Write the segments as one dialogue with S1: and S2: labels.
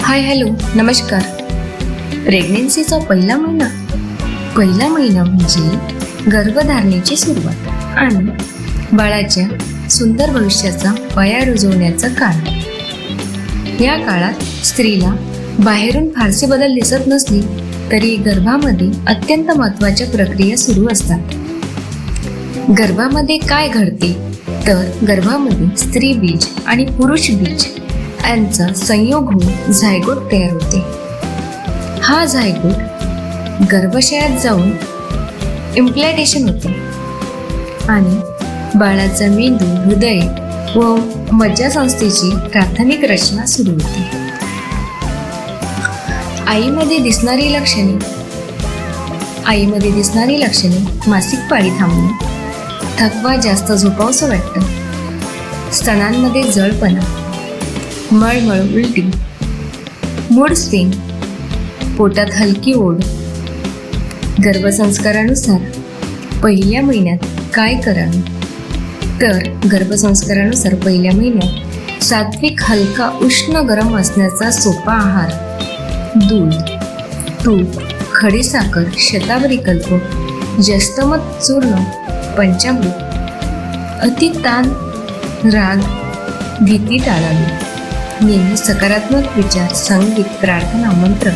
S1: Hi hello नमस्कार. प्रेग्नेन्सीचा पहिला महिना म्हणजे गर्भधारणेची सुरुवात आणि बाळाच्या सुंदर भविष्याचा पाया रुजवण्याचा काळ. या काळात स्त्रीला बाहेरून फारसे बदल दिसत नसले तरी गर्भामध्ये अत्यंत महत्त्वाच्या प्रक्रिया सुरू असतात. गर्भामध्ये काय घडते तर गर्भामध्ये स्त्री बीज आणि पुरुष बीज यांचा संयोग होऊन झायगोट तयार होते. हा झायगोट गर्भाशयात जाऊन इम्प्लांटेशन होते आणि बाळाचा मेंदू, हृदय व मज्जासंस्थेची प्राथमिक रचना सुरू होते. आईमध्ये दिसणारी लक्षणे मासिक पाळी थांबणे, थकवा, जास्त झोपावंसं वाटतं, स्तनांमध्ये जळपणा, मळमळ, उलटी, मूड स्विंग, पोटात हलकी ओढ. गर्भसंस्कारानुसार पहिल्या महिन्यात काय करावे तर गर्भसंस्कारानुसार पहिल्या महिन्यात सात्विक, हलका, उष्ण, गरम असण्याचा सोपा आहार, दूध, तूप, खडीसाखर, शतावरी कल्प, जस्तमत चूर्ण, पंचामृत, अतिताण, राग, भीती टाळावी. नेहमी सकारात्मक विचार, संगीत, प्रार्थना, मंत्र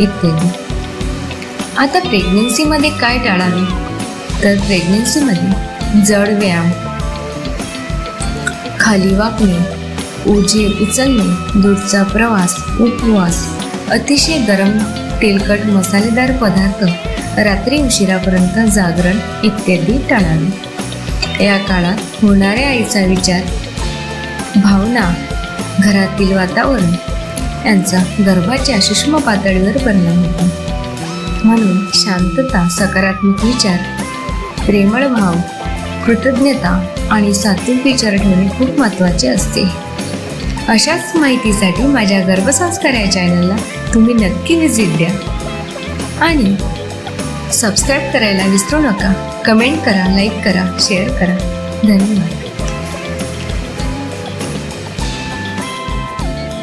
S1: इत्यादी. आता प्रेग्नेन्सीमध्ये काय टाळावे तर प्रेग्नेन्सीमध्ये जड व्यायाम, खाली वाकणे, ओझे उचलणे, दूरचा प्रवास, उपवास, अतिशय गरम, तेलकट, मसालेदार पदार्थ, रात्री उशिरापर्यंत जागरण इत्यादी टाळावे. या काळात होणाऱ्या आईचा विचार, भावना, घरातील वातावरण यांचा गर्भाच्या सूक्ष्म पातळीवर परिणाम होतो. म्हणून शांतता, सकारात्मक विचार, प्रेमळ भाव, कृतज्ञता आणि सात्विक विचार ठेवणे खूप महत्त्वाचे असते. अशाच माहितीसाठी माझ्या गर्भसंस्कार या चॅनलला तुम्ही नक्की व्हिजिट द्या आणि सबस्क्राईब करायला विसरू नका. कमेंट करा, लाईक करा, शेअर करा. धन्यवाद.